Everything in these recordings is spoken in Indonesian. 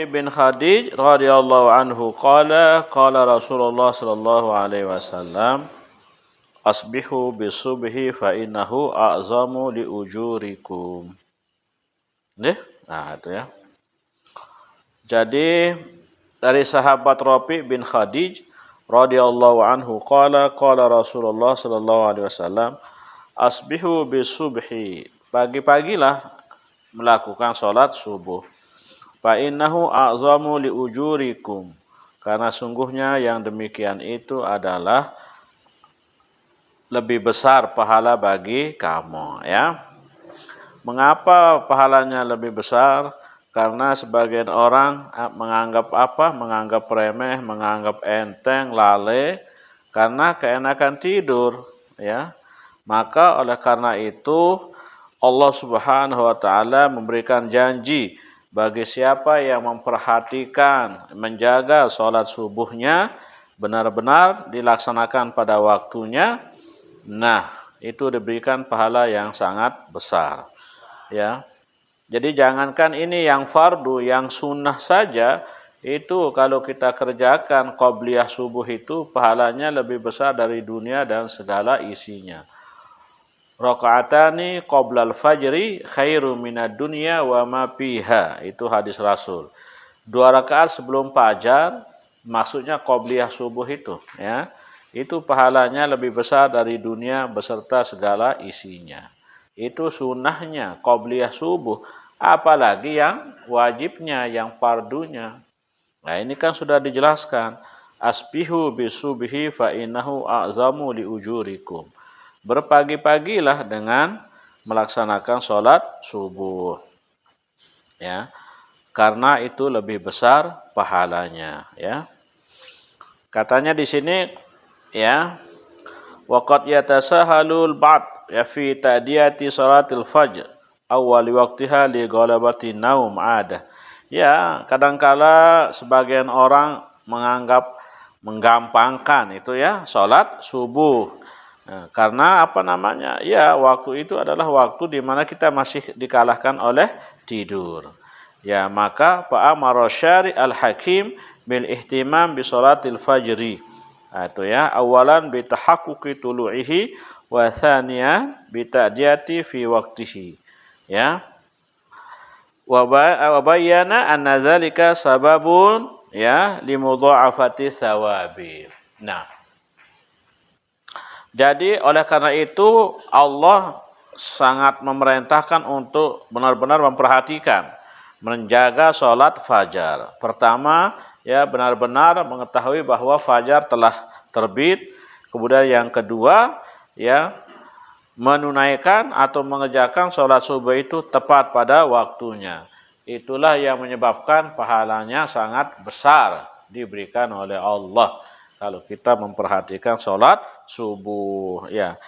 Rafi' bin Khadij radhiyallahu anhu qala qala Rasulullah sallallahu alaihi wasallam asbihu bisubhi fa innahu a'zamu li ujurikum. Nih, nah itu ya. Jadi dari sahabat Rafi' bin Khadij radhiyallahu anhu qala qala Rasulullah sallallahu alaihi wasallam asbihu bisubhi. Pagi-pagilah melakukan salat subuh. Fa innahu a'zamu li ujurikum. Karena sungguhnya yang demikian itu adalah lebih besar pahala bagi kamu, ya. Mengapa pahalanya lebih besar? Karena sebagian orang menganggap apa? Menganggap remeh, menganggap enteng, lalai karena keenakan tidur, ya. Maka oleh karena itu Allah Subhanahu wa taala memberikan janji bagi siapa yang memperhatikan, menjaga sholat subuhnya, benar-benar dilaksanakan pada waktunya, nah itu diberikan pahala yang sangat besar. Ya, jadi jangankan ini yang fardu, yang sunnah saja, itu kalau kita kerjakan qobliyah subuh itu pahalanya lebih besar dari dunia dan segala isinya. Rakaatani qoblal fajri khairu minad dunya wa ma fiha. Itu hadis Rasul. 2 rakaat sebelum fajar, maksudnya qobliyah subuh itu, ya. Itu pahalanya lebih besar dari dunia beserta segala isinya. Itu sunnahnya qobliyah subuh, apalagi yang wajibnya, yang fardunya. Nah, ini kan sudah dijelaskan. Asbihu bisubhi fa innahu a'zamu li ujurikum. Berpagi-pagilah dengan melaksanakan sholat subuh, ya, karena itu lebih besar pahalanya, ya. Katanya di sini, ya, waqad yatasahalul ba'd ya fi ta'diyati sholatil fajr awwal waqtiha li ghalabati naum ada. Ya, kadangkala sebagian orang menganggap menggampangkan itu, ya, sholat subuh. Nah, karena apa namanya? Ya, waktu itu adalah waktu di mana kita masih dikalahkan oleh tidur. Ya, maka fa'amara syari' al-hakim bil ihtimam bi sholatil fajri. Nah, itu ya, awalan bi tahaqquqi tulu'ihi wa thaniyan bi ta'diyati fi waqtihi. Ya. Wa bayyana anna dzalika sababun, ya, limudha'afati tsawabi. Nah, jadi oleh karena itu Allah sangat memerintahkan untuk benar-benar memperhatikan, menjaga sholat fajar. Pertama, ya, benar-benar mengetahui bahwa fajar telah terbit. Kemudian yang kedua, ya, menunaikan atau mengerjakan sholat subuh itu tepat pada waktunya. Itulah yang menyebabkan pahalanya sangat besar diberikan oleh Allah kalau kita memperhatikan sholat subuh, ya.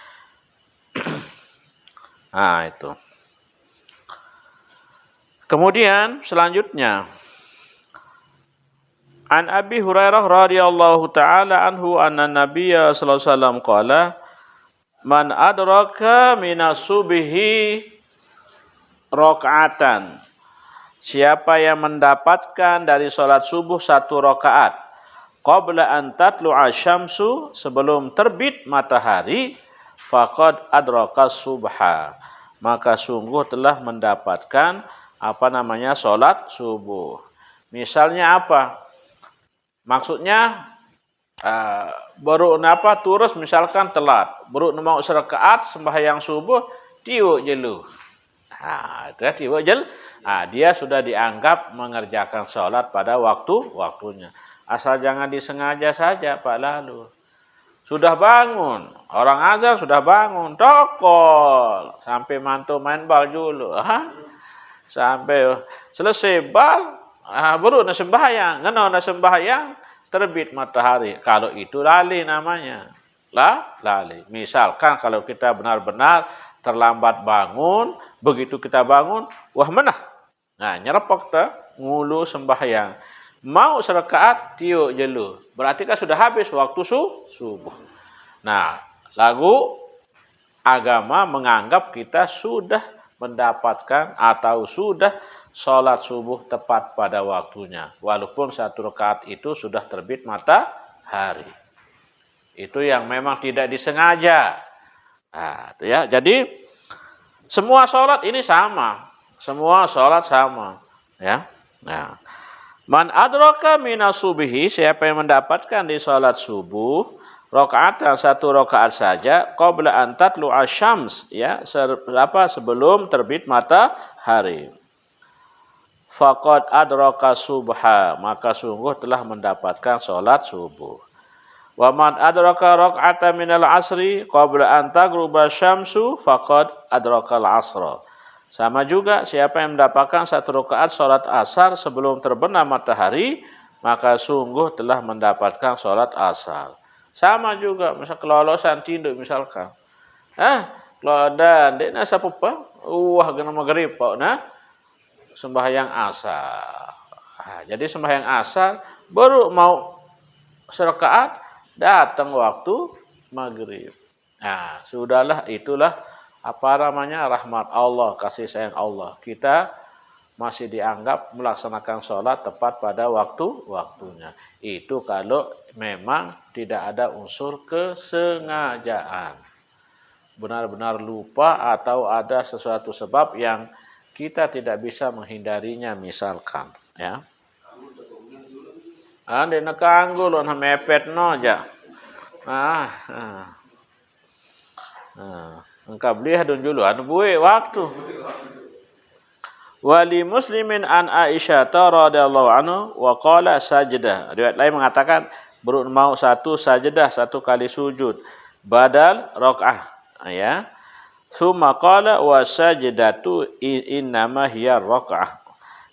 Nah, itu. Kemudian selanjutnya, An Abi Hurairah radhiyallahu taala anhu anna Nabiyya sallallahu alaihi wasallam qala man adraka minas subhi rakaatan. Siapa yang mendapatkan dari sholat subuh 1 rakaat qabla an tatlu'a syamsu, sebelum terbit matahari, faqad adraka subha, maka sungguh telah mendapatkan apa namanya sholat subuh. Misalnya apa? Maksudnya baru turus misalkan telat, baru mau serakaat sembahyang subuh tiuk jelu. Nah, tiuk jel. Nah, dia sudah dianggap mengerjakan sholat pada waktunya. Asal jangan disengaja saja, Pak Lalu. Sudah bangun, orang azan sudah bangun, tokol sampai mantu main bal dulu, sampai selesai bal, baru nak sembahyang, nak sembahyang terbit matahari. Kalau itu lali namanya, lali. Misalkan kalau kita benar-benar terlambat bangun, begitu kita bangun, wah menah, nah nyerepok ta ngulu sembahyang. Mau serakaat tiuk jelu. Berarti kan sudah habis waktu subuh. Nah, lagu agama menganggap kita sudah mendapatkan atau sudah sholat subuh tepat pada waktunya. Walaupun 1 rakaat itu sudah terbit matahari. Itu yang memang tidak disengaja. Nah, itu ya. Jadi semua sholat ini sama. Semua sholat sama. Ya. Nah, man adraka minas subihi, siapa yang mendapatkan di sholat subuh rakaatan 1 rakaat saja qabla an tatlu asyams, ya, sebelum terbit matahari. Faqad adraka subha, maka sungguh telah mendapatkan sholat subuh. Wa man adraka raka'atan minal asri qabla an taghruba syamsu faqad adrakal asra. Sama juga siapa yang mendapatkan 1 rakaat salat asar sebelum terbenam matahari, maka sungguh telah mendapatkan salat asar. Sama juga misal kelolosan tidur misalkan. Kalau ada dek na sapu pa, gana maghrib pa na sembahyang asar. Jadi sembahyang asar baru mau 1 rakaat datang waktu maghrib. Nah, sudahlah, itulah rahmat Allah, kasih sayang Allah. Kita masih dianggap melaksanakan sholat tepat pada waktunya. Itu kalau memang tidak ada unsur kesengajaan. Benar-benar lupa atau ada sesuatu sebab yang kita tidak bisa menghindarinya, misalkan, ya. Ande nak kanggo lo na mepet no aja. Engkau beli hadun dulu, anu buai waktu. Wali Muslimin an Aisyah radhiyallahu anhu wa qala sajdah. Riwayat lain mengatakan mau 1 sajdah, 1 kali sujud badal rakaah, ya. Summa qala wa sajdatu innama hiya rakaah.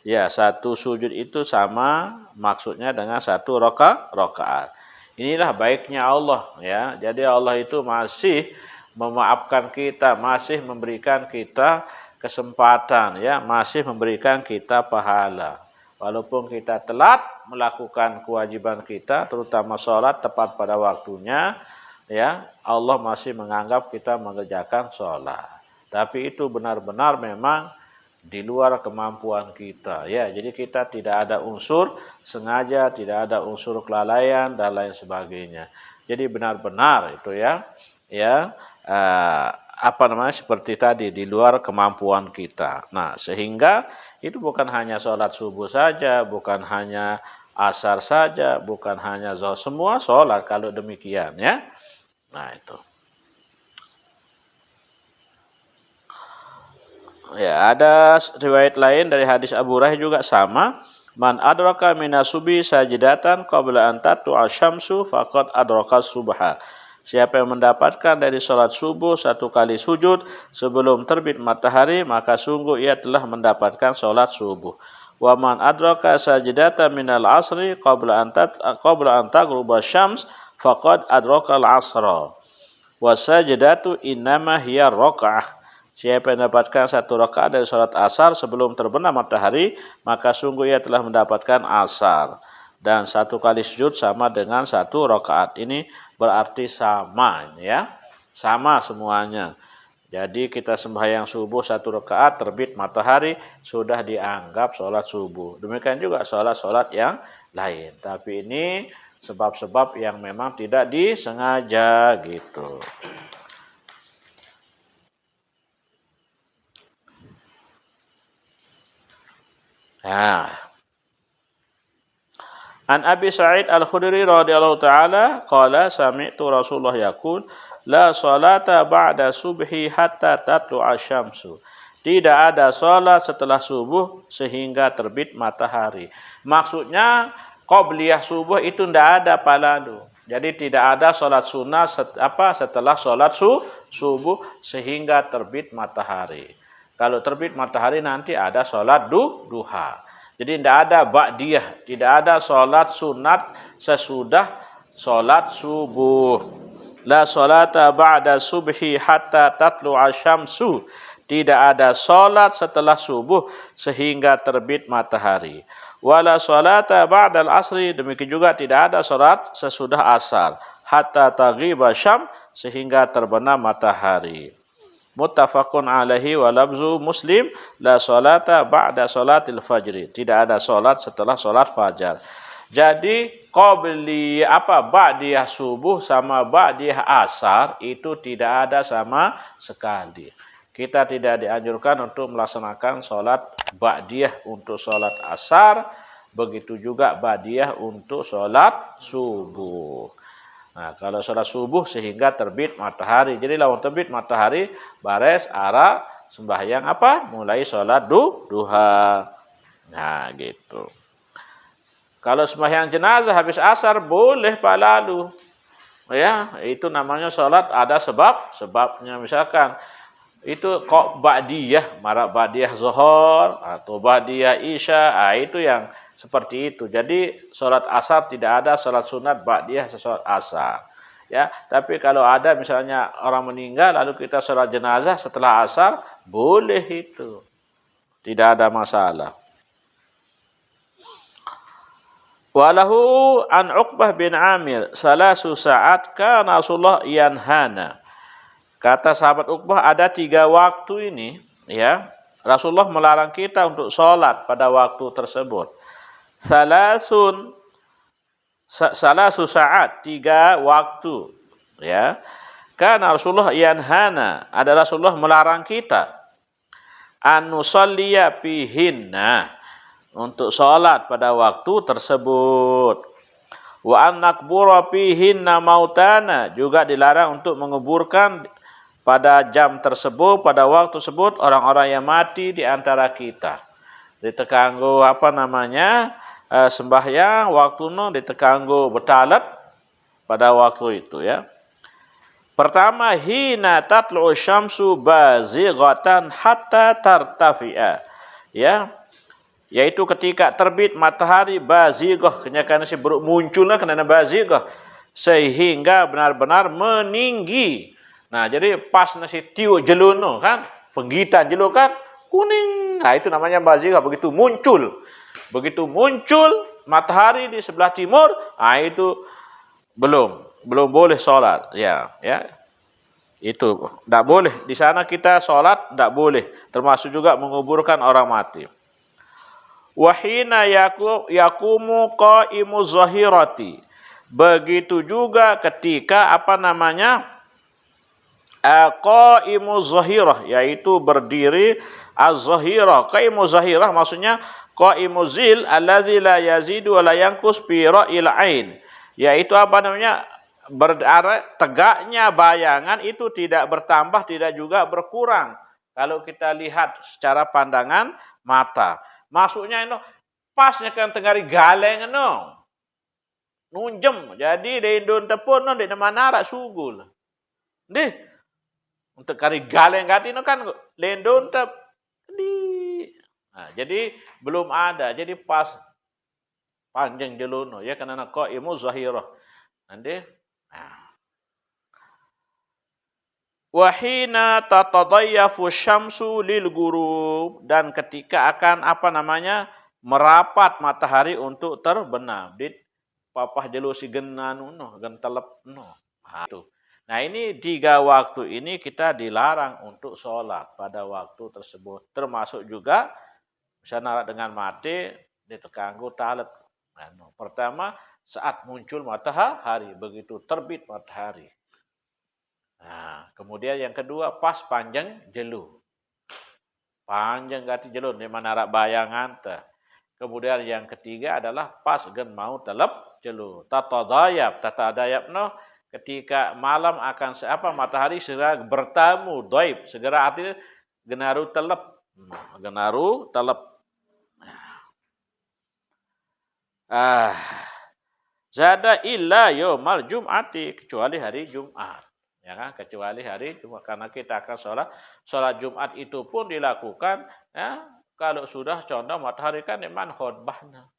Ya, 1 sujud itu sama maksudnya dengan 1 rakaat. Inilah baiknya Allah, ya. Jadi Allah itu masih memaafkan kita, masih memberikan kita kesempatan, ya, masih memberikan kita pahala. Walaupun kita telat melakukan kewajiban kita, terutama sholat tepat pada waktunya, ya, Allah masih menganggap kita mengerjakan sholat. Tapi itu benar-benar memang di luar kemampuan kita, ya. Jadi kita tidak ada unsur sengaja, tidak ada unsur kelalaian dan lain sebagainya. Jadi benar-benar itu, ya, seperti tadi di luar kemampuan kita. Nah, sehingga itu bukan hanya sholat subuh saja, bukan hanya asar saja, bukan hanya zuhur, semua sholat kalau demikian, ya. Nah, itu. Ya, ada riwayat lain dari hadis Abu Hurairah juga sama. Man adraka minasubi sajdatan qabla an tatlu'a syamsu faqad adraka subha. Siapa yang mendapatkan dari salat subuh 1 kali sujud sebelum terbit matahari, maka sungguh ia telah mendapatkan salat subuh. Wa man adraka sajdatan minal asri qabla an taghruba syams faqad adraka al-asra. Wa sajdatu innama hiya rakaah. Siapa yang mendapatkan 1 rakaat dari salat asar sebelum terbenam matahari, maka sungguh ia telah mendapatkan asar. Dan 1 kali sujud sama dengan 1 rakaat. Ini berarti sama, ya. Sama semuanya. Jadi kita sembahyang subuh 1 rakaat terbit matahari sudah dianggap sholat subuh. Demikian juga sholat-sholat yang lain. Tapi ini sebab-sebab yang memang tidak disengaja gitu. An Abi Sa'id Al-Khudri radhiyallahu ta'ala qala sami'tu Rasulullah yaqul la salata ba'da subhi hatta tatlu'a syamsu. Tidak ada salat setelah subuh sehingga terbit matahari. Maksudnya qabliyah subuh itu tidak ada paladu. Jadi tidak ada salat sunnah setelah salat subuh sehingga terbit matahari. Kalau terbit matahari nanti ada salat duha. Jadi tidak ada ba'diyah, tidak ada salat sunat sesudah salat subuh. La salata ba'da subhi hatta tatlu'a syamsu. Tidak ada salat setelah subuh sehingga terbit matahari. Wala salata ba'dal asri, demikian juga tidak ada salat sesudah asar hatta taghiba syam, sehingga terbenam matahari. Muttafaqun alaihi wa lafzu Muslim la salata ba'da salatil fajri. Tidak ada salat setelah salat fajar. Jadi qabli ba'diyah subuh sama ba'diyah asar itu tidak ada sama sekali. Kita tidak dianjurkan untuk melaksanakan salat ba'diyah untuk salat asar, begitu juga ba'diyah untuk salat subuh. Nah, kalau sholat subuh sehingga terbit matahari. Jadi lawan terbit matahari, bares, arah, sembahyang mulai sholat duha. Nah, gitu. Kalau sembahyang jenazah habis asar, boleh Pak lalu. Ya, itu namanya sholat ada sebabnya. Misalkan, itu kok ba'diyah, marak ba'diyah zuhur, atau ba'diyah isya, itu yang seperti itu. Jadi sholat asar tidak ada sholat sunat ba'diyah sholat asar. Ya, tapi kalau ada misalnya orang meninggal lalu kita sholat jenazah setelah asar, boleh itu. Tidak ada masalah. Walahu an Uqbah bin Amir, salasu sa'at kana Rasulullah yanhana. Kata sahabat Uqbah, ada 3 waktu ini, ya, Rasulullah melarang kita untuk sholat pada waktu tersebut. Salasu sa'at, 3 waktu, ya. Karena Rasulullah yanhana, ada Rasulullah melarang kita an nusalliya fihinna, untuk sholat pada waktu tersebut. Wa an nakbura fihinna mautana, juga dilarang untuk menguburkan pada jam tersebut, pada waktu tersebut, orang-orang yang mati di antara kita. Ditekanggo sembahyang waktu ditekanggo betalat pada waktu itu, ya. Pertama, hina tatlu'u syamsu bazighatan hatta tartafi'a. Ya. Yaitu ketika terbit matahari bazighah, kenyakan si munculnya kena bazighah sehingga benar-benar meninggi. Nah, jadi pas nasi tiu jeluno kan, penggitan jelu kan kuning. Nah, itu namanya bazighah. Begitu muncul matahari di sebelah timur, itu belum boleh sholat, ya. Itu tidak boleh. Di sana kita sholat tidak boleh, termasuk juga menguburkan orang mati. Wahina yakumu qaimu zahirati. Begitu juga ketika qaimu zahirah, yaitu berdiri az-zahirah. Qaimu zahirah maksudnya qaimu zil allazi la yazidu wa la yanqus fi ra'il ain. Yaitu tegaknya bayangan itu tidak bertambah, tidak juga berkurang. Kalau kita lihat secara pandangan mata. Maksudnya itu pasnya kan tengari galeng nunjem. Jadi di Indon tepun di mana rak sugul. Deh. Untuk kari galeng gati kan lendon tep di. Nah, jadi belum ada. Jadi pas panjang jeluno ya karena qaimu zahirah. Nanti wahina tatadayyafu syamsu lil ghurub, dan ketika akan merapat matahari untuk terbenam. Dit papah jelu si genan gen telep itu. Nah, ini 3 waktu ini kita dilarang untuk sholat pada waktu tersebut. Termasuk juga misalnya dengan mati ditekanggu talet. Pertama saat muncul matahari, begitu terbit matahari. Nah, kemudian yang kedua pas panjang jelu. Panjang gati jelu di mana rak bayangan teh. Kemudian yang ketiga adalah pas gen mau telep jelu. Tatadayab ketika malam akan matahari segera bertamu doib, segera artinya genaru telep. Zada illa yaumal jum'ati, kecuali hari Jumat. Ya kan, kecuali hari Jumat, karena kita akan sholat Jumat itu pun dilakukan ya kalau sudah condong matahari kan iman khutbahnya.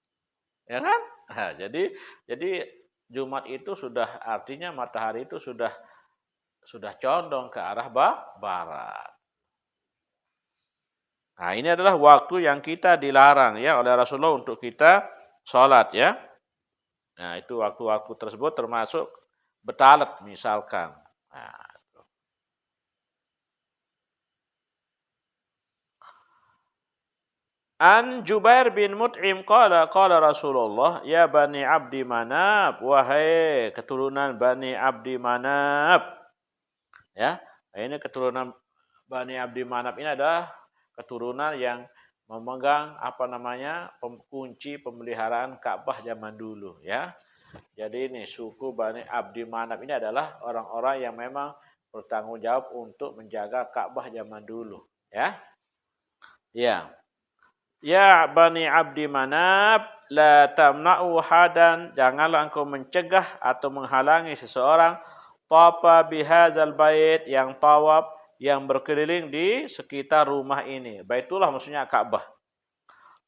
Ya kan? Nah, jadi Jumat itu sudah artinya matahari itu sudah condong ke arah barat. Nah, ini adalah waktu yang kita dilarang ya oleh Rasulullah untuk kita sholat, ya. Nah, itu waktu-waktu tersebut termasuk betalat misalkan. Nah, An Jubair bin Mut'im qala Rasulullah ya Bani Abdi Manab, wahai keturunan Bani Abdi Manab. Ya, ini keturunan Bani Abdi Manab ini adalah keturunan yang memegang apa namanya kunci pemeliharaan Ka'bah zaman dulu ya. Jadi ini suku Bani Abdi Manab ini adalah orang-orang yang memang bertanggung jawab untuk menjaga Ka'bah zaman dulu ya. Ya. Ya Bani Abdi Manab, la tamna'u hadan, janganlah engkau mencegah atau menghalangi seseorang tafa bihadzal bait, yang tawaf, yang berkeliling di sekitar rumah ini. Baitullah maksudnya Ka'bah.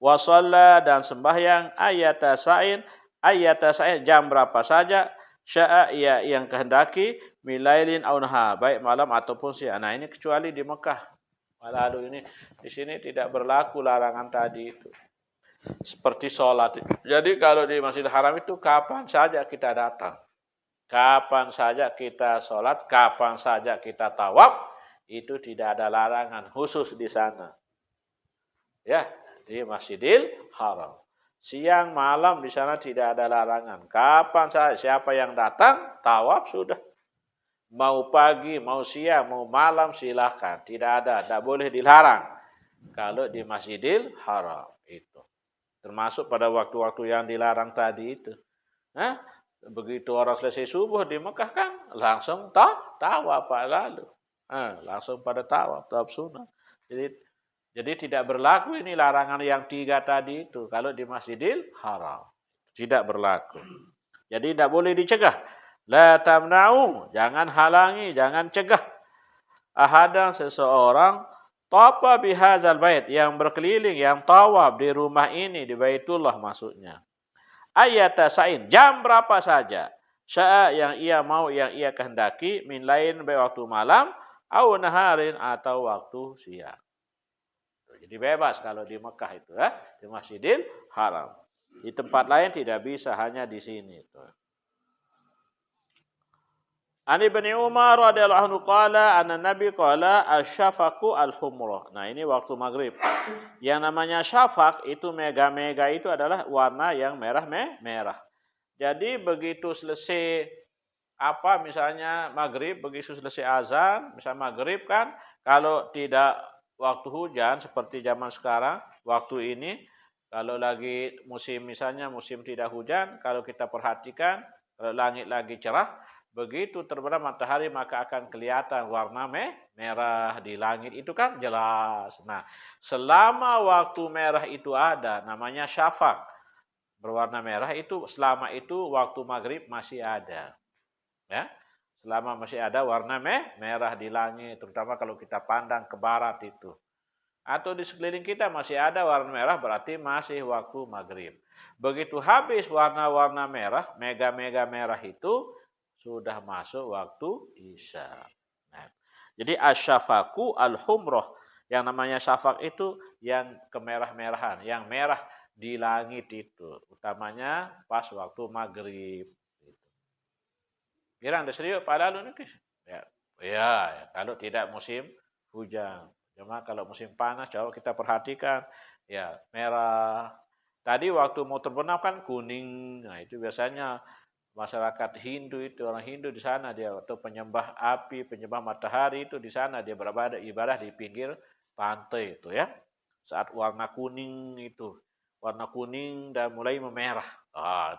Wa shalla, dan sembahyang ayata sa'in jam berapa saja sya'a ia yang kehendaki milailin aw nahar, baik malam ataupun siang. Nah, ini kecuali di Mekah. Lalu ini di sini tidak berlaku larangan tadi itu. Seperti sholat. Jadi kalau di Masjidil Haram itu kapan saja kita datang. Kapan saja kita sholat, kapan saja kita tawaf, itu tidak ada larangan khusus di sana. Ya, di Masjidil Haram. Siang malam di sana tidak ada larangan. Kapan saja siapa yang datang, tawaf sudah. Mau pagi, mau siang, mau malam silahkan. Tidak ada, tidak boleh dilarang. Kalau di Masjidil Haram itu. Termasuk pada waktu-waktu yang dilarang tadi itu. Nah, begitu orang selesai subuh di Mekah kan, langsung tawaf lalu. Langsung pada tawaf sunnah. Jadi tidak berlaku ini larangan yang 3 tadi itu. Kalau di Masjidil Haram. Tidak berlaku. Jadi tidak boleh dicegah. La tamna'u, jangan halangi, jangan cegah ahadan seseorang tafa bihadzal bait, yang berkeliling, yang tawaf di rumah ini, di Baitullah maksudnya. Ayata sa'in, jam berapa saja. Sya'a, yang ia mau, yang ia kehendaki, min lain baik waktu malam, au naharin, atau waktu siang. Jadi bebas kalau di Mekah itu ya, di Masjidil Haram. Di tempat lain tidak bisa, hanya di sini. Ani Ibnu Umar radhiyallahu anhu qala anna Nabi qala asy-syafaqu al-humrah. Nah, ini waktu maghrib. Yang namanya syafaq itu mega-mega itu adalah warna yang merah-merah. Jadi begitu selesai misalnya maghrib, begitu selesai azan, misalnya maghrib kan, kalau tidak waktu hujan seperti zaman sekarang, waktu ini kalau lagi musim misalnya musim tidak hujan, kalau kita perhatikan kalau langit lagi cerah, begitu terbenam matahari maka akan kelihatan warna merah di langit itu kan jelas. Nah, selama waktu merah itu ada, namanya syafaq, berwarna merah itu, selama itu waktu maghrib masih ada. Ya, selama masih ada warna merah di langit, terutama kalau kita pandang ke barat itu. Atau di sekeliling kita masih ada warna merah, berarti masih waktu maghrib. Begitu habis warna-warna merah, mega-mega merah itu, sudah masuk waktu isya. Nah, jadi asyafaqu al-humrah. Yang namanya syafaq itu yang kemerah-merahan, yang merah di langit itu. Utamanya pas waktu maghrib. Kira anda serius pada lalu nih? Ya, kalau tidak musim hujan. Cuma kalau musim panas, coba kita perhatikan. Ya, merah. Tadi waktu mau terbenam kan kuning. Nah, itu biasanya masyarakat Hindu itu, orang Hindu di sana dia, atau penyembah api, penyembah matahari itu di sana dia ibadah di pinggir pantai itu ya. Saat warna kuning itu, warna kuning dan mulai memerah.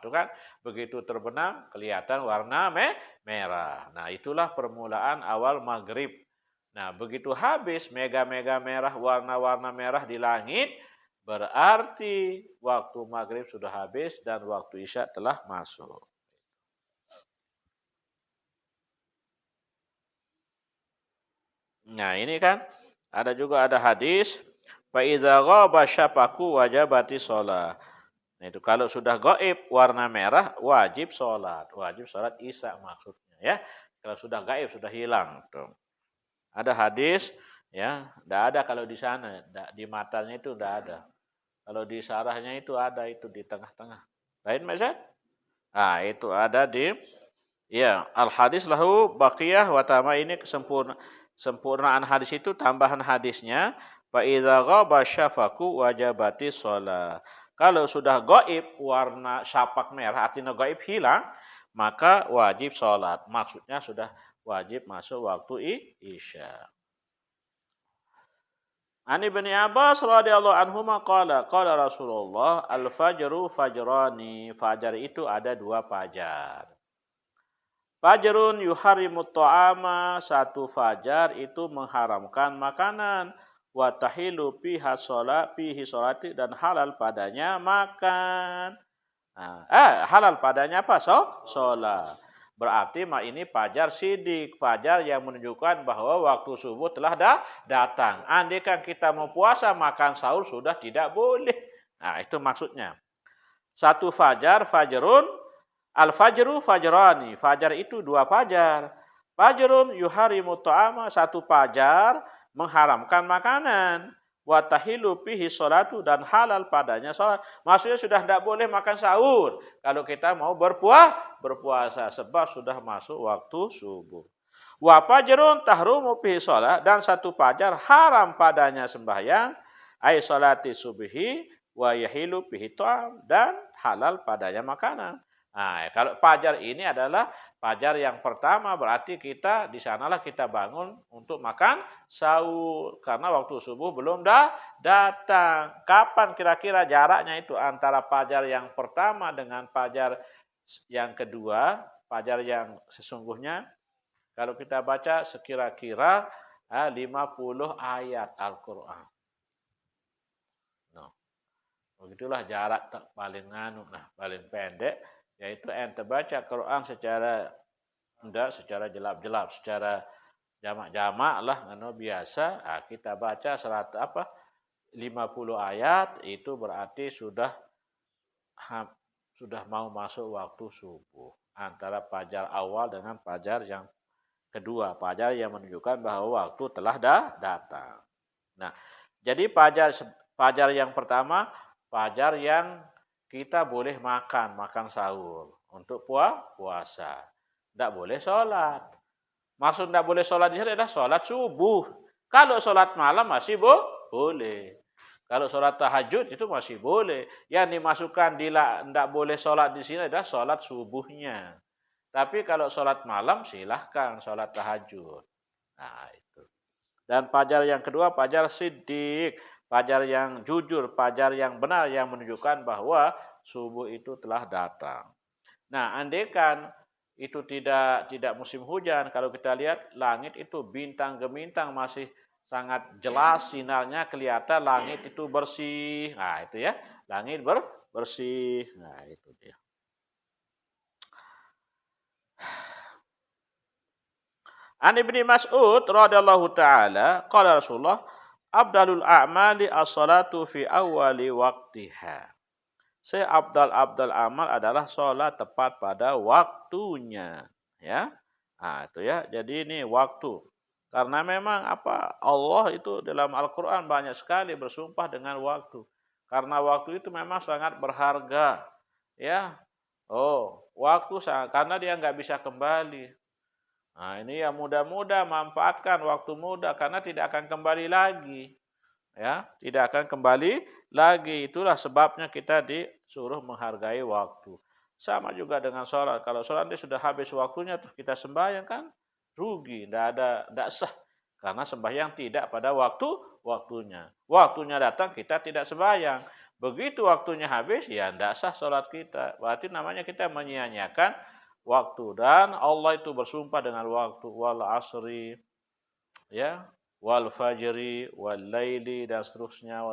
Itu kan begitu terbenam kelihatan warna merah. Nah, itulah permulaan awal maghrib. Nah, begitu habis mega-mega merah, warna-warna merah di langit, berarti waktu maghrib sudah habis dan waktu isya telah masuk. Nah, ini kan ada hadis fa idza ghaba syafaqu wajabati shalah. Nah, itu kalau sudah gaib warna merah wajib sholat. Wajib sholat isya maksudnya ya. Kalau sudah gaib sudah hilang tuh. Ada hadis ya, tidak ada kalau di sana, di matanya itu tidak ada. Kalau di sarahnya itu ada, itu di tengah-tengah. Lain Mas? Ah, itu ada di ya, al hadis lahu baqiyah wa tama, ini sempurnaan hadis itu tambahan hadisnya Fa idza ghaba syafaqu wajabati shalah. Kalau sudah gaib warna syapak merah artinya gaib hilang, maka wajib salat. Maksudnya sudah wajib masuk waktu isya. Ani bin Abbas radhiyallahu anhuma qala Rasulullah al-fajru fajrani. Fajar itu ada dua fajar. Fajrun yuharimut ta'ama, satu fajar itu mengharamkan makanan. Wa tahilu fihi sholati, dan halal padanya makan. Halal padanya apa? Sholat. Berarti ini fajar sidik, fajar yang menunjukkan bahwa waktu subuh telah datang. Andai kan kita mau puasa, makan sahur sudah tidak boleh. Nah, itu maksudnya. Satu fajar, fajrun, al-fajru fajrani. Fajar itu dua fajar. Fajrun yuharimu ta'ama, satu fajar mengharamkan makanan. Wa tahilu fihi sholatu, dan halal padanya sholat. Maksudnya sudah tidak boleh makan sahur kalau kita mau berpuasa sebab sudah masuk waktu subuh. Wa fajrun tahrumu fihi sholat, dan satu fajar haram padanya sembahyang, ai sholati subhi wa yahilu fihi ta'am, dan halal padanya makanan. Nah, kalau fajar ini adalah fajar yang pertama, berarti kita di sanalah kita bangun untuk makan sahur karena waktu subuh belum datang. Kapan kira-kira jaraknya itu antara fajar yang pertama dengan fajar yang kedua, fajar yang sesungguhnya? Kalau kita baca sekira-kira 50 ayat Al-Qur'an. No. Begitulah jarak paling paling pendek, yaitu ente baca Quran secara jelap-jelap, secara jamak-jamak lah, biasa. Kita baca 50 ayat, itu berarti sudah mau masuk waktu subuh. Antara fajar awal dengan fajar yang kedua, fajar yang menunjukkan bahwa waktu telah datang. Nah, jadi fajar yang pertama, fajar yang kita boleh makan sahur untuk puasa. Tidak boleh sholat. Maksud tidak boleh sholat di sini adalah sholat subuh. Kalau sholat malam masih boleh. Kalau sholat tahajud itu masih boleh. Yang dimasukkan tidak boleh sholat di sini adalah sholat subuhnya. Tapi kalau sholat malam silahkan sholat tahajud. Nah itu. Dan fajar yang kedua, fajar siddiq. Fajar yang jujur, fajar yang benar, yang menunjukkan bahwa subuh itu telah datang. Nah, andaikan itu tidak musim hujan, kalau kita lihat langit itu bintang gemintang masih sangat jelas sinarnya, kelihatan langit itu bersih. Nah, itu ya, langit bersih. Nah, itu dia. An Ibnu Mas'ud radhiyallahu taala qala Rasulullah Abdalul a'mali as-salatu fi awwali waqtiha. Seabdal amal adalah sholat tepat pada waktunya, ya. Nah, itu ya. Jadi ini waktu. Karena memang Allah itu dalam Al-Qur'an banyak sekali bersumpah dengan waktu. Karena waktu itu memang sangat berharga, ya. Waktu karena dia nggak bisa kembali. Nah, ini yang muda-muda manfaatkan waktu muda karena tidak akan kembali lagi. Ya, tidak akan kembali lagi. Itulah sebabnya kita disuruh menghargai waktu. Sama juga dengan sholat. Kalau sholat dia sudah habis waktunya terus kita sembahyang kan rugi, tidak sah. Karena sembahyang tidak pada waktunya. Waktunya datang kita tidak sembahyang. Begitu waktunya habis ya tidak sah sholat kita. Berarti namanya kita menyia-nyiakan waktu. Dan Allah itu bersumpah dengan waktu. Wal asri, ya, wal fajri, wal laili, dan seterusnya.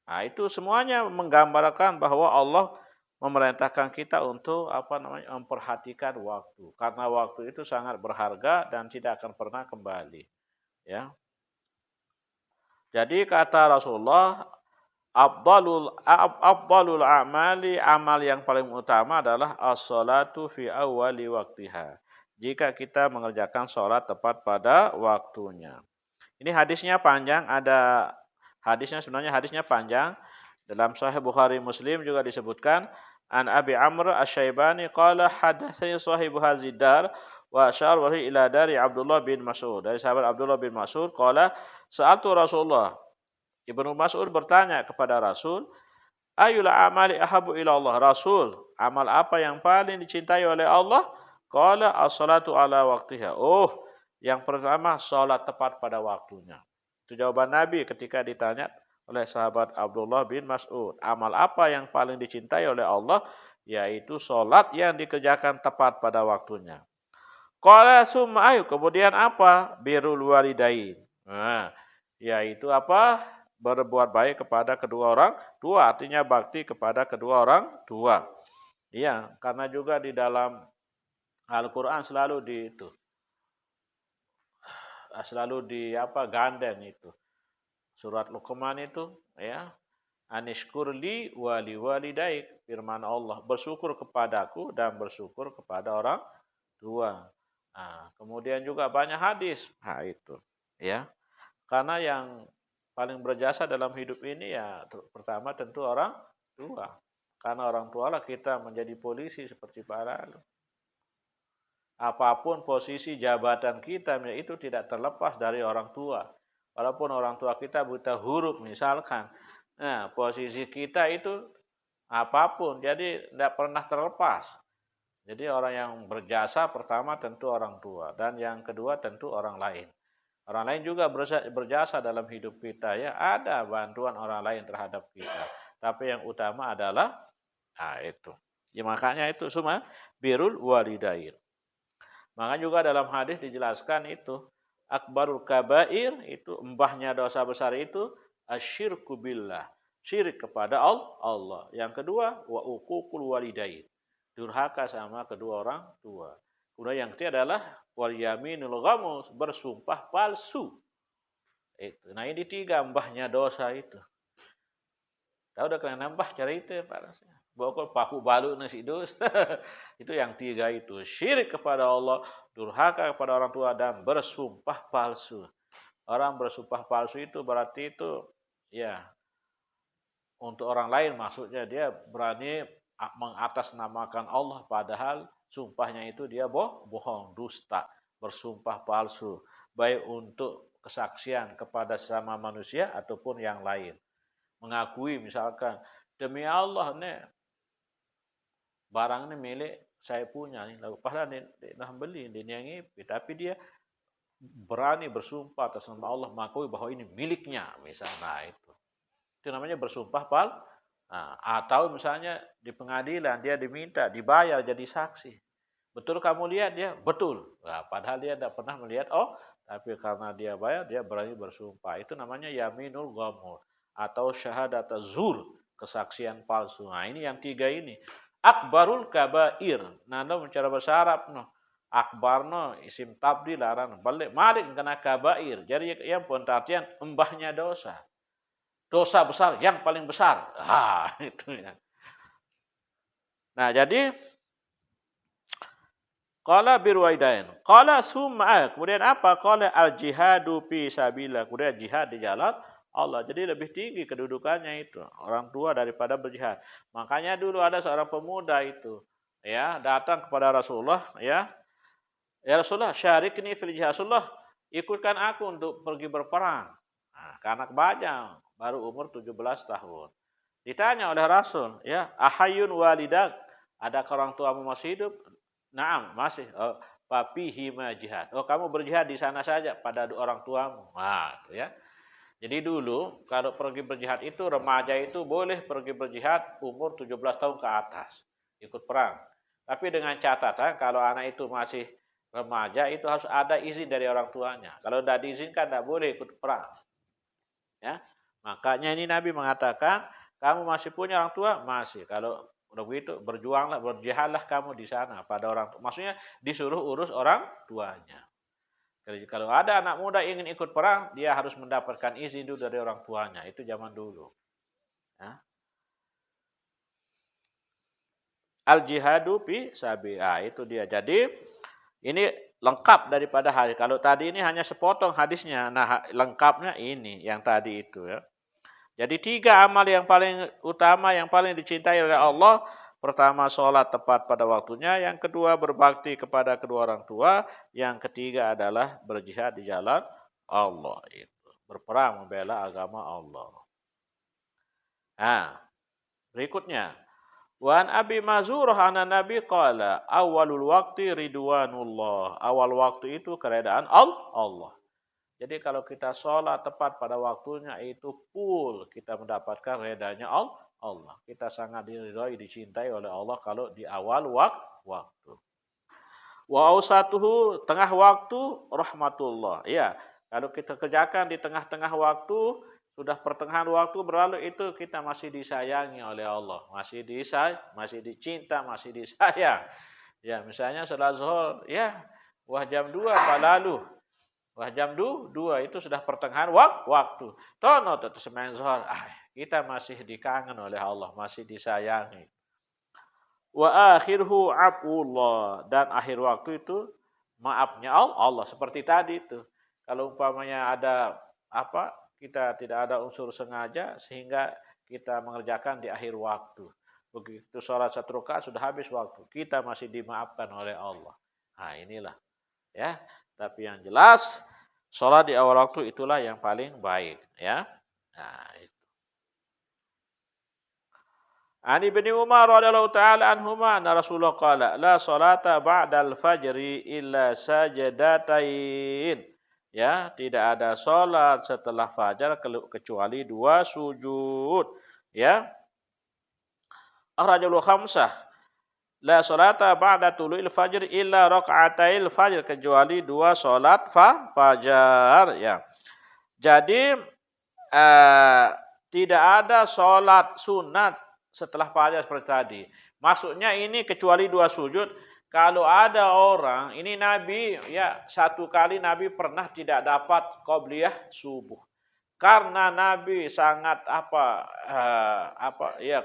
Nah, itu semuanya menggambarkan bahwa Allah memerintahkan kita untuk memperhatikan waktu. Karena waktu itu sangat berharga dan tidak akan pernah kembali. Ya. Jadi kata Rasulullah, Afdalul a'mali, amal yang paling utama adalah as-salatu fi awwali waqtiha. Jika kita mengerjakan sholat tepat pada waktunya. Ini hadisnya panjang, sebenarnya hadisnya panjang. Dalam Sahih Bukhari Muslim juga disebutkan, An Abi Amr Asy-Syaibani qala hadatsani sahibu hadzidar wa asyara ila dari Abdullah bin Mas'ud. Dari sahabat Abdullah bin Mas'ud qala sa'altu Rasulullah. Ibnu Mas'ud bertanya kepada Rasul, ayul amali ahabu ila Allah. Rasul, amal apa yang paling dicintai oleh Allah? Qala as-salatu ala waqtiha. Oh, yang pertama salat tepat pada waktunya. Itu jawaban Nabi ketika ditanya oleh sahabat Abdullah bin Mas'ud. Amal apa yang paling dicintai oleh Allah? Yaitu salat yang dikerjakan tepat pada waktunya. Qala summa ayu. Kemudian apa? Birrul walidain. Nah, yaitu apa? Berbuat baik kepada kedua orang tua, artinya bakti kepada kedua orang tua. Iya, karena juga di dalam Al-Qur'an selalu gandeng itu. Surat Luqman itu ya, anishkurli wali walidaik, firman Allah, bersyukur kepadaku dan bersyukur kepada orang tua. Nah, kemudian juga banyak hadis. Nah, itu ya. Karena yang paling berjasa dalam hidup ini ya pertama tentu orang tua. Karena orang tua lah kita menjadi polisi seperti Pak Lalu. Apapun posisi jabatan kita itu tidak terlepas dari orang tua. Walaupun orang tua kita buta huruf misalkan. Nah, posisi kita itu apapun jadi tidak pernah terlepas. Jadi orang yang berjasa pertama tentu orang tua dan yang kedua tentu orang lain. Orang lain juga berjasa dalam hidup kita ya. Ada bantuan orang lain terhadap kita. Tapi yang utama adalah itu. Ya, makanya itu semua birrul walidain. Makanya juga dalam hadis dijelaskan itu akbarul kabair itu embahnya dosa besar itu asyirku billah. Syirik kepada Allah. Yang kedua wa uququl walidain. Durhaka sama kedua orang tua. Kemudian yang ketiga adalah wal yaminul ghamus, bersumpah palsu. Itu. Nah, ini tiga mbahnya dosa itu. Tahu udah kena nambah cara itu ya Pak. Bokol paku balu nasi dos. Itu yang tiga itu. Syirik kepada Allah, durhaka kepada orang tua dan bersumpah palsu. Orang bersumpah palsu itu berarti itu ya untuk orang lain, maksudnya dia berani mengatasnamakan Allah padahal sumpahnya itu dia bohong, dusta, bersumpah palsu, baik untuk kesaksian kepada sesama manusia ataupun yang lain. Mengakui misalkan, demi Allah nih, barang ini milik saya punya nih, padahal dia beli, dia ngipi, tapi dia berani bersumpah atas nama Allah, mengakui bahwa ini miliknya, misalnya itu. Itu namanya bersumpah palsu. Nah, atau misalnya di pengadilan dia dibayar jadi saksi. Betul kamu lihat dia? Betul. Nah, padahal dia tidak pernah melihat. Tapi karena dia bayar, dia berani bersumpah. Itu namanya yaminul ghamur atau syahadat zur, kesaksian palsu. Nah, ini yang tiga ini. Akbarul kabair. Nah, cara bahasa Arab no. Akbar no isim tabdil laran. Balik malik kena kabair. Jadi yang pengertian embahnya dosa. Dosa besar yang paling besar. Itu ya. Nah, jadi qala birwaidain. Qala sum'a. Kemudian apa? Qala al-jihadu fi sabilillah. Kemudian jihad di jalan Allah. Jadi lebih tinggi kedudukannya itu. Orang tua daripada berjihad. Makanya dulu ada seorang pemuda itu. Ya, datang kepada Rasulullah. Ya Rasulullah, syarikni fil jihad. Rasulullah, ikutkan aku untuk pergi berperang. Nah, karena kebajang. Baru umur 17 tahun. Ditanya oleh Rasul, ya, ahayun walidak, adakah orang tuamu masih hidup? Naam, masih. Papihima jihad. Kamu berjihad di sana saja pada orang tuamu. Nah, itu ya. Jadi dulu kalau pergi berjihad itu remaja itu boleh pergi berjihad umur 17 tahun ke atas, ikut perang. Tapi dengan catatan kalau anak itu masih remaja itu harus ada izin dari orang tuanya. Kalau tidak diizinkan tidak boleh ikut perang. Ya. Makanya ini Nabi mengatakan, kamu masih punya orang tua? Masih. Kalau udah begitu, berjuanglah, berjihadlah kamu di sana pada orang tua. Maksudnya disuruh urus orang tuanya. Jadi kalau ada anak muda ingin ikut perang, dia harus mendapatkan izin dulu dari orang tuanya. Itu zaman dulu. Ya. Al-jihadu fi sabilillah. Itu dia. Jadi ini lengkap daripada hadis. Kalau tadi ini hanya sepotong hadisnya. Nah, lengkapnya ini yang tadi itu ya. Jadi tiga amal yang paling utama, yang paling dicintai oleh Allah. Pertama, sholat tepat pada waktunya. Yang kedua, berbakti kepada kedua orang tua. Yang ketiga adalah berjihad di jalan Allah. Itu berperang membela agama Allah. Nah, berikutnya. Wan Abi Mazurah anna Nabi qala awalul waqti ridwanullah. Awal waktu itu keredaan Allah. Jadi kalau kita sholat tepat pada waktunya itu full kita mendapatkan redanya Allah. Kita sangat diridhoi, dicintai oleh Allah kalau di awal waktu. Wa ausatuhu tengah waktu rahmatullah. Ya, kalau kita kerjakan di tengah-tengah waktu, sudah pertengahan waktu berlalu itu kita masih disayangi oleh Allah, masih dicinta, masih disayang. Ya, misalnya salat zuhur, ya, wah jam 2 Pak lalu. Wah jam 2 itu sudah pertengahan waktu. Tono tetap sembahyang zuhur. Kita masih dikangen oleh Allah, masih disayangi. Wa akhirhu afullah, dan akhir waktu itu maafnya Allah, seperti tadi itu. Kalau umpamanya ada apa, kita tidak ada unsur sengaja sehingga kita mengerjakan di akhir waktu. Begitu sholat 1 rakaat sudah habis waktu, kita masih dimaafkan oleh Allah. Nah, inilah ya. Tapi yang jelas sholat di awal waktu itulah yang paling baik ya. Nah, Ani bin Umar radhiyallahu taala anhuma anna Rasulullah qala la salata ba'dal fajri illa sajadatain. Ya, tidak ada salat setelah fajar kecuali 2 sujud. Ya. Akhrajul khamsah. La salata ba'da tulu'il fajr illa raka'atail fajr, kecuali 2 salat fajar ya. Jadi tidak ada salat sunat setelah fajar seperti tadi. Maksudnya ini kecuali 2 sujud. Kalau ada orang, ini Nabi ya, 1 kali Nabi pernah tidak dapat qobliyah subuh. Karena Nabi sangat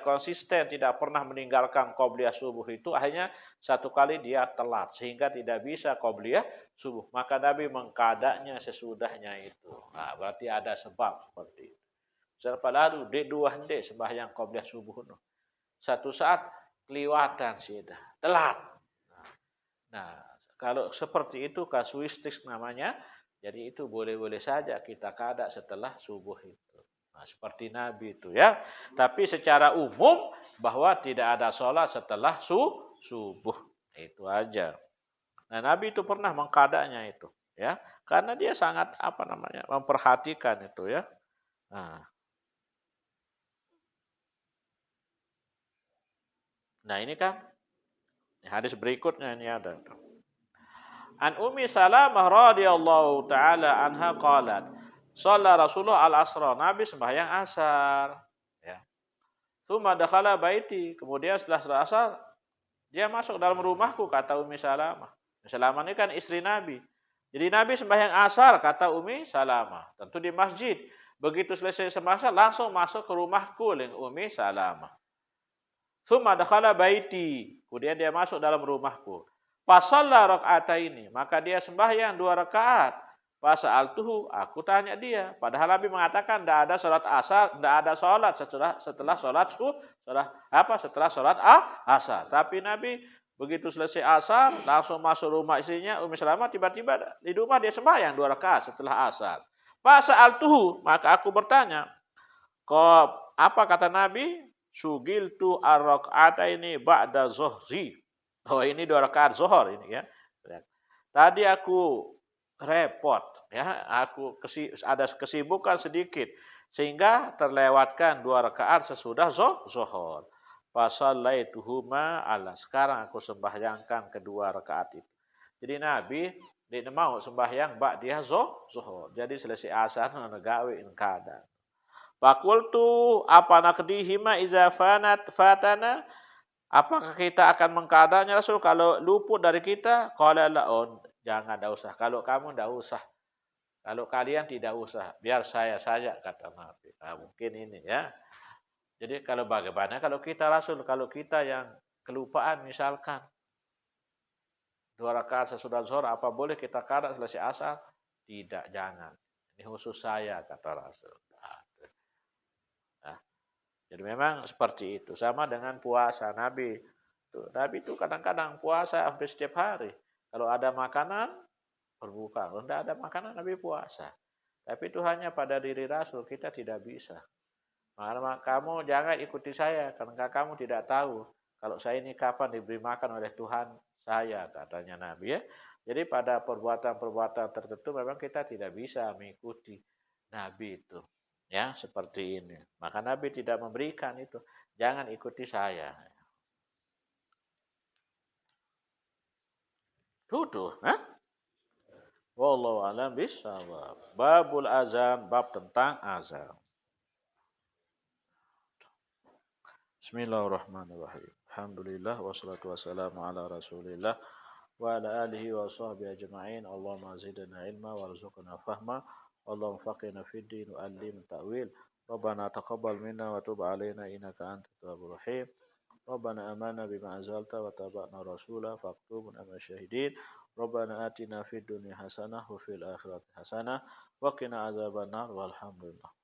konsisten tidak pernah meninggalkan qobliyah subuh itu, akhirnya 1 kali dia telat sehingga tidak bisa qobliyah subuh. Maka Nabi mengqadanya sesudahnya itu. Nah, berarti ada sebab seperti itu. Serpa lalu dek 2 hendek sembahyang qobliyah subuh itu. Satu saat keliwatan sudah telat. Nah, kalau seperti itu kasuistik namanya. Jadi itu boleh-boleh saja kita qada setelah subuh itu. Nah, seperti Nabi itu ya. Tapi secara umum bahwa tidak ada sholat setelah subuh. Itu aja. Nah, Nabi itu pernah mengqadanya itu ya. Karena dia sangat memperhatikan itu ya. Nah, ini kan hadis berikutnya ini ada. An Ummi Salamah radhiyallahu taala anha qalat, shalla Rasulullah al-asra, Nabi sembahyang asar. Ya. Tsumma dakhala baiti, kemudian setelah asar dia masuk dalam rumahku, kata Ummi Salamah. Ummi Salamah ini kan istri Nabi. Jadi Nabi sembahyang asar, kata Ummi Salamah. Tentu di masjid. Begitu selesai sembahyang asar langsung masuk ke rumahku dengan Ummi Salamah. Tsumma dakhala baiti, kemudian dia masuk dalam rumahku. Fasalla raka'ataini, maka dia sembahyang 2 rakaat. Fasa'altuhu, aku tanya dia. Padahal Nabi mengatakan tidak ada salat asar, tidak ada salat setelah salat asar. Tapi Nabi begitu selesai asar langsung masuk rumah istrinya Ummi Salamah, tiba-tiba di rumah dia sembahyang 2 rakaat setelah asar. Fasa'altuhu, maka aku bertanya, apa kata Nabi? Sugiltu ar-raka'ataini ba'da zuhri. Oh, ini 2 rakaat zuhur ini ya. Tadi aku repot ya, aku ada kesibukan sedikit sehingga terlewatkan 2 rakaat sesudah zuhur. Fasallaituhuma ala, sekarang aku sembahyangkan kedua rakaat itu. Jadi Nabi dia mau sembahyang ba'da zuhur. Jadi selesai asar negawe in kada. Fakultu apa nakdihima iza fatana, apakah kita akan mengqadanya Rasul kalau luput dari kita? Qala la, jangan, tidak usah. Kalau kamu tidak usah. Kalau kalian tidak usah, biar saya saja, kata Nabi. Nah, mungkin ini ya. Jadi kalau bagaimana kalau kita Rasul, kalau kita yang kelupaan misalkan 2 rakaat sesudah zuhur, apa boleh kita qada selesai asar? Tidak, jangan. Ini khusus saya, kata Rasul. Jadi memang seperti itu. Sama dengan puasa Nabi. Nabi itu kadang-kadang puasa hampir setiap hari. Kalau ada makanan, berbuka. Kalau tidak ada makanan, Nabi puasa. Tapi itu hanya pada diri Rasul, kita tidak bisa. Maka kamu jangan ikuti saya, karena kamu tidak tahu kalau saya ini kapan diberi makan oleh Tuhan saya, katanya Nabi ya. Jadi pada perbuatan-perbuatan tertentu memang kita tidak bisa mengikuti Nabi itu. Ya, seperti ini. Maka Nabi tidak memberikan itu. Jangan ikuti saya. Tuduh, ha? Wallahu a'lam bishawab. Babul azan, bab tentang azan. Bismillahirrahmanirrahim. Alhamdulillah wassalatu wassalamu ala Rasulillah wa ala alihi wa sahbihi ajma'in. Allahumma zidna ilma warzuqna fahma. Allahumma faqina fid din wa allim ta'wil. Rabbana taqabbal minna wa tub alaina innaka antat tawwabur rahim. Rabbana amanna bima anzalta wa tabi'na rasula faktubna ma syahidin. Rabbana atina fid dunya hasanah wa fil akhirati hasanah wa qina adzabannar walhamdulillah.